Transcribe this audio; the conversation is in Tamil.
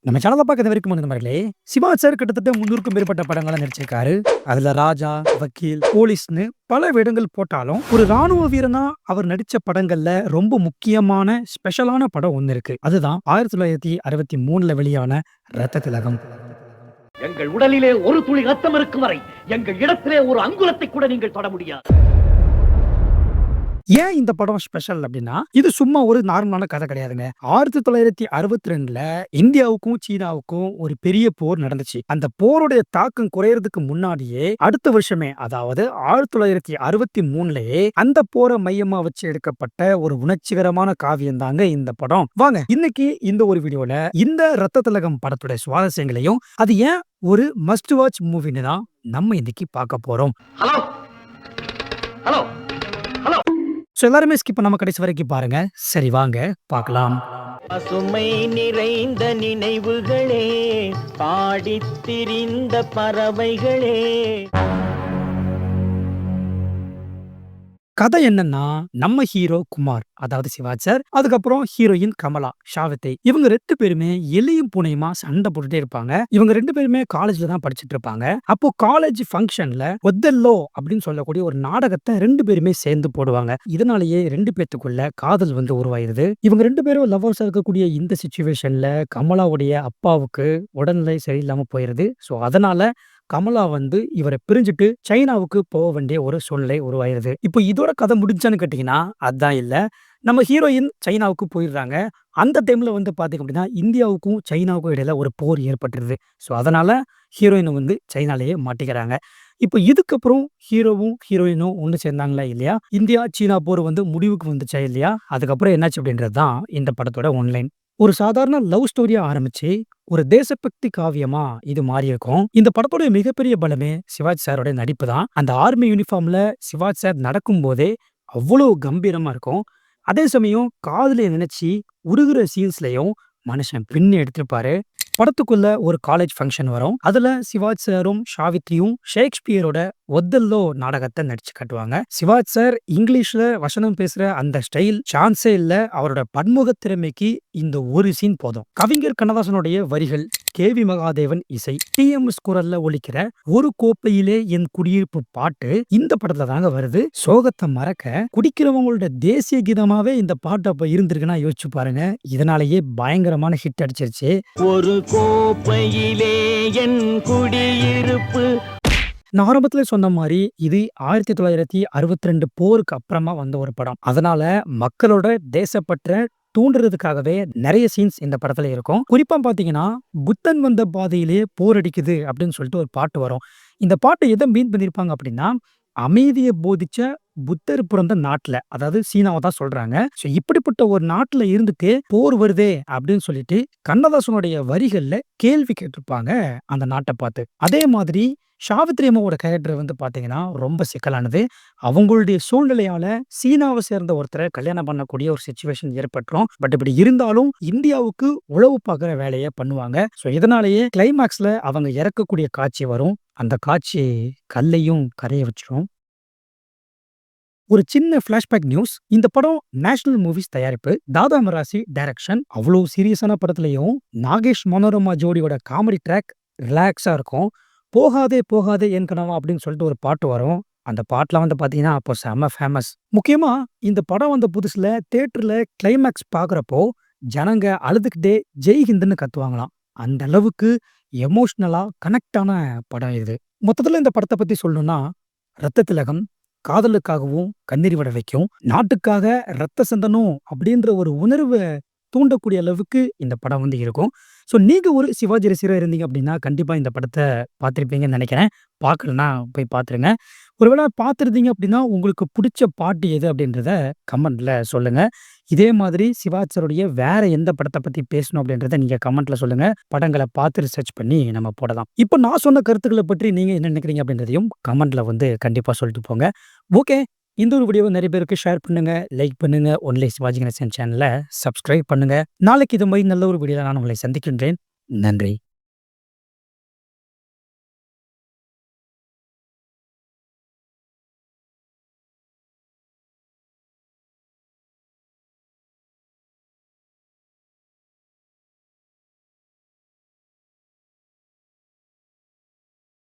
நம்ம சேனல பார்க்குற வரைக்கும் நண்பர்களே, சிவா சார் கிட்டத்தட்ட 300க்கும் மேற்பட்ட படங்கள நடிச்சிருக்காரு. அதுல ராஜா, வக்கீல், போலீஸ்ன்னு பல வேடங்கள் போட்டாலும், ஒரு ராணுவ வீரனா அவர் நடிச்ச படங்கள்ல ரொம்ப முக்கியமான ஸ்பெஷலான படம் ஒண்ணு இருக்கு. அதுதான் 1963ல வெளியான ரத்த திலகம். எங்கள் உடலிலே ஒரு துளி ரத்தம் இருக்கும் வரை எங்கள் இடத்திலே ஒரு அங்குலத்தை கூட நீங்கள் தொட முடியாது. ஏன் இந்த படம் ஸ்பெஷல் அப்டின்னா, இது சும்மா ஒரு நார்மலான கதை கிடையாதுங்க. 1962ல இந்தியாவுக்கும், சீனாவுக்கும் ஒரு பெரிய போர் நடந்துச்சு. அந்த போருடைய தாக்கம் குறையறதுக்கு முன்னாடியே, அடுத்த வருஷமே அதாவது 1963லயே அந்த போர மையமா வச்சு எடுக்கப்பட்ட ஒரு உணர்ச்சிகரமான காவியம் தாங்க இந்த படம். வாங்க இன்னைக்கு இந்த ஒரு வீடியோல இந்த ரத்த திலகம் படத்துடைய சுவாரஸ்யங்களையும், அது ஏன் ஒரு மஸ்ட் வாட்ச் மூவின்னு தான் நம்ம இன்னைக்கு பார்க்க போறோம். Hello hello hello. எல்லாருமே ஸ்கிப் பண்ணாம கடைசி வரைக்கும் பாருங்க. சரி வாங்க பார்க்கலாம். பசுமை நிறைந்த நினைவுகளே, பாடித் திரிந்த பறவைகளே. கதை என்னன்னா, நம்ம ஹீரோ குமார், அதாவது சிவா சார், அதுக்கப்புறம் ஹீரோயின் கமலா, ஷாவித்தை. இவங்க 2 பேருமே எலியும் பூனையுமா சண்டை போட்டுட்டே இருப்பாங்க. இவங்க 2 பேருமே காலேஜ்ல தான் படிச்சுட்டு இருப்பாங்க. அப்போ காலேஜ் ஃபங்ஷன்ல ஒத்தெல்லோ அப்படின்னு சொல்லக்கூடிய ஒரு நாடகத்தை 2 பேருமே சேர்ந்து போடுவாங்க. இதனாலேயே 2 பேத்துக்குள்ள காதல் வந்து உருவாயிருது. இவங்க 2 பேரும் லவ்வர்ஸா இருக்கக்கூடிய இந்த சிச்சுவேஷன்ல கமலாவுடைய அப்பாவுக்கு உடல்நிலை சரியில்லாம போயிருது. சோ அதனால கமலா வந்து இவர பிரிஞ்சுட்டு சைனாவுக்கு போக வேண்டிய ஒரு சூழ்நிலை உருவாயிருது. இப்போ இதோட கதை முடிஞ்சான்னு கேட்டீங்கன்னா, அதான் இல்ல. நம்ம ஹீரோயின் சைனாவுக்கு போயிடுறாங்க. அந்த டைம்ல வந்து பார்த்தீங்க அப்படின்னா, இந்தியாவுக்கும் சைனாவுக்கும் இடையில ஒரு போர் ஏற்பட்டுருது. ஸோ அதனால ஹீரோயின் வந்து சைனாலேயே மாட்டிக்கிறாங்க. இப்போ இதுக்கப்புறம் ஹீரோவும், ஹீரோயினும் ஒண்ணு சேர்ந்தாங்களா இல்லையா? இந்தியா, சீனா போர் வந்து முடிவுக்கு வந்துச்சா இல்லையா? அதுக்கப்புறம் என்னாச்சு அப்படின்றது தான் இந்த படத்தோட ஒன்லைன். ஒரு சாதாரண லவ் ஸ்டோரியா ஆரம்பிச்சு, ஒரு தேசபக்தி காவியமா இது மாறியிருக்கும். இந்த படத்தோட மிகப்பெரிய பலமே சிவாஜி சாரோட நடிப்பு தான். அந்த ஆர்மி யூனிஃபார்ம்ல சிவாஜி சார் நடக்கும்போதே அவ்வளோ கம்பீரமா இருக்கும். அதே சமயம் காதலிய நினைச்சு உருகுற சீன்ஸ்லயும் மனுஷன் பின்னி எடுத்திருப்பாரு. படத்துக்குள்ள ஒரு காலேஜ் ஃபங்ஷன் வரும். அதுல சிவாஜி சாரும், ஷாவித்ரியும் ஷேக்ஸ்பியரோட ஒத்தெல்லோ நாடகத்தை நடிச்சு காட்டுவாங்க. சிவாஜி சார் இங்கிலீஷ்ல வசனம் பேசுற அந்த ஸ்டைல் சான்ஸே இல்ல. அவரோட பன்முக திறமைக்கு இந்த ஒரு சீன் போதும். கவிஞர் கண்ணதாசனுடைய வரிகள், கே.வி. மகாதேவன் இசை, டி.எம்.எஸ். குரல்ல ஒலிக்கிற ஒரு கோப்பையிலே என் குடியிருப்பு பாட்டு இந்த படத்துல தாங்க வருது. சோகத்தை மறக்க குடிக்கிறவங்களோட தேசிய கீதமாவே இந்த பாட்டு அப்ப இருந்திருக்குன்னா யோசிச்சு பாருங்க. இதனாலேயே பயங்கரமான ஹிட் அடிச்சிருச்சு. ஒரு கோப்பையிலே என் குடியிருப்பு. நான் ஆரம்பத்திலே சொன்ன மாரி, இது 1962 போருக்கு அப்புறமா வந்த ஒரு படம். அதனால மக்களோட தேசப்பற்ற தூண்டுறதுக்காகவே நெறைய சீன்ஸ் இந்த படத்துல இருக்கும். குறிப்பா பார்த்தீங்கன்னா, புத்தன் வந்த பாதையிலே போர் அடிக்குது அப்படின்னு சொல்லிட்டு ஒரு பாட்டு வரும். இந்த பாட்டு எத மீன் பண்ணியிருப்பாங்க அப்படின்னா, அமைதிய போதிச்ச புத்தர் பிறந்த நாட்ல, அதாவது சீனாவ தான் சொல்றாங்க. சோ இப்படிப்பட்ட ஒரு நாட்ல இருந்துட்டு போர் வருதே அப்படின்னு சொல்லிட்டு கண்ணதாசனுடைய வரிகள்ல கேள்வி கேட்டிருப்பாங்க அந்த நாட்ட பார்த்து. அதே மாதிரி சாவித்திரி அம்மாவோட கேரக்டர் வந்து பார்த்தீங்கன்னா, ரொம்ப சிக்கலானது. அவங்களுடைய சூழ்நிலையால சீனாவ சேர்ந்த ஒருத்தர கல்யாணம் பண்ணக்கூடிய ஒரு சிச்சுவேஷன் ஏற்பட்டுரும். பட் இப்படி இருந்தாலும் இந்தியாவுக்கு உளவு பார்க்குற வேலைய பண்ணுவாங்க. சோ இதனாலேயே கிளைமாக்ஸ்ல அவங்க இறக்கக்கூடிய காட்சி வரும். அந்த காட்சி கல்லையும் கரைய வச்சுரும். ஒரு சின்ன ஃபிளாஷ்பேக் நியூஸ். இந்த படம் நேஷனல் மூவிஸ் தயாரிப்பு. தாதா மிராசி டைரக்ஷன். அவ்வளோ சீரியஸான படத்துலயும் நாகேஷ் மனோரமா ஜோடியோட காமெடி ட்ராக் ரிலாக்ஸா இருக்கும். போகாதே போகாதே என் கனவா அப்படின்னு சொல்லிட்டு ஒரு பாட்டு வரும். அந்த பாட்டுலாம் வந்து பார்த்தீங்கன்னா, அப்போ செம்ம ஃபேமஸ். முக்கியமா இந்த படம் வந்த புதுசுல தியேட்டர்ல கிளைமாக்ஸ் பார்க்குறப்போ, ஜனங்க அழுதுகிட்டே ஜெய் ஹிந்துன்னு கத்துவாங்களாம். அந்த அளவுக்கு எமோஷனலா கனெக்ட் ஆன படம் இது. மொத்தத்துல இந்த படத்த பத்தி சொல்லணும்னா, ரத்த திலகம் காதலுக்காகவும் கண்ணீர் விட வைக்கும். நாட்டுக்காக ரத்த சிந்தணும் அப்படின்ற ஒரு உணர்வ தூண்டக்கூடிய அளவுக்கு இந்த படம் வந்து இருக்கும். ஸோ நீங்க ஒரு சிவாஜி ரசிகரா இருந்தீங்க அப்படின்னா, கண்டிப்பா இந்த படத்த பார்த்திருப்பீங்கன்னு நெனைக்கிறேன். பார்க்கலன்னா போய் பார்த்துருங்க. ஒருவேள பார்த்துருந்தீங்க அப்படின்னா, உங்களுக்கு புடிச்ச பாட்டு எது அப்படின்றத கமெண்ட்ல சொல்லுங்க. இதே மாதிரி சிவாஜி சாருடைய வேற எந்த படத்த பத்தி பேசணும் அப்படின்றத நீங்க கமெண்ட்ல சொல்லுங்க. படங்கள பார்த்து ரிசர்ச் பண்ணி நம்ம போடலாம். இப்ப நான் சொன்ன கருத்துக்கள பற்றி நீங்க என்ன நினைக்கிறீங்க அப்படின்றதையும் கமெண்ட்ல வந்து கண்டிப்பா சொல்லிட்டு போங்க. ஓகே. இந்த ஒரு வீடியோவ நெறைய பேருக்கு ஷேர் பண்ணுங்க, லைக் பண்ணுங்க. ஒன்லி சிவாஜி கணேசன் சேனல சப்ஸ்கிரைப் பண்ணுங்க. நாளைக்கு இது மாரி நல்ல ஒரு வீடியோல நான் உங்களை சந்திக்கின்றேன். நன்றி.